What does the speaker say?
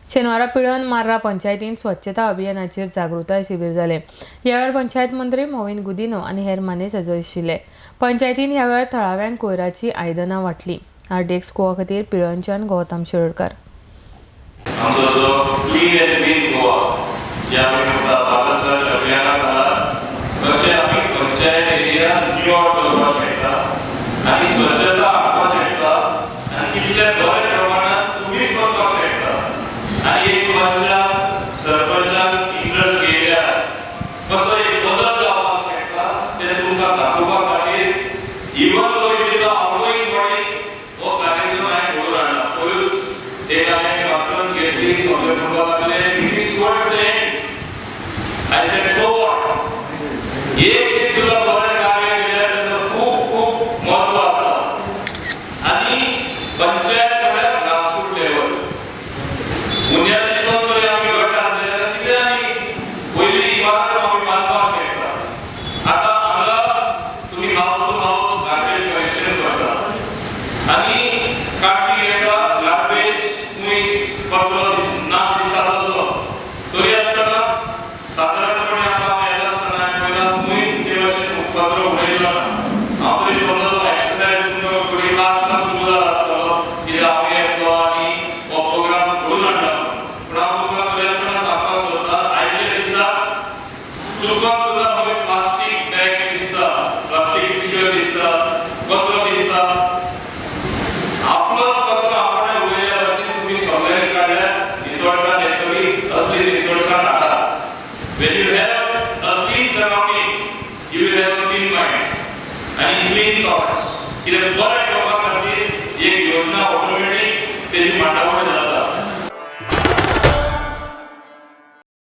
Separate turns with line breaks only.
शेनवारा पिळण मार्रा पंचायतीन स्वच्छता अभियानाचेर जागृताय शिबीर जाले। ह्या वेळार पंचायत मंत्री मोविन गुदिनो आनी हेर मानेस्त हजर आशिल्ले। पंचायतीन ह्या वेळार थळाव्यांक कोयराची आयदनां वाटली। आरडीएक्स गोवा खातीर पिळणच्यान Gautam Shirodkar.
Even though it is an ongoing body, वो कार्यक्रम है बोल रहा है। पुलिस एक आने कॉन्फ्रेंस के लिए सोलर प्रोग्राम के लिए ministry towards the I said so what? ये इसका बड़ा कार्य के लिए तो खूप महत्व असतं। आणि पंचायत मध्ये ग्रासरूट लेवल बुनियादी स्तरावर आम्ही गट आणले तिथे आणि पहिली इमारत आम्ही बांधकाम केलं। आता तुम्ही आणि काठी घेता गार्बेज तुम्ही कचरा ना दिसता तसं तरी असताना साधारणपणे आपण याला असताना पहिला तुम्ही केवळ कचरा उडवला आपली स्वतःचा एक्सरसाइज तुम्ही पुढे लाखला सुरू झाला असतं की आपण येतो आणि प्रोग्राम करून आणला पण आपण तुम्हाला सांगता होता आयच्या दिवसात चुकून सुद्धा आम्ही प्लास्टिक बॅग दिसतात प्लास्टिक पिशव्या दिसतात कचरा दिसतात आपलाच कचरा आपण उडवलेला असते तुम्ही सगळ्यांनी काढल्या नितळसा नेतवी असली नितळसा टाका when you have a clean surrounding you will have a clean mind and clean thoughts किंवा बऱ्याच लोकांसाठी एक योजना ऑटोमॅटिक त्याची मांडावी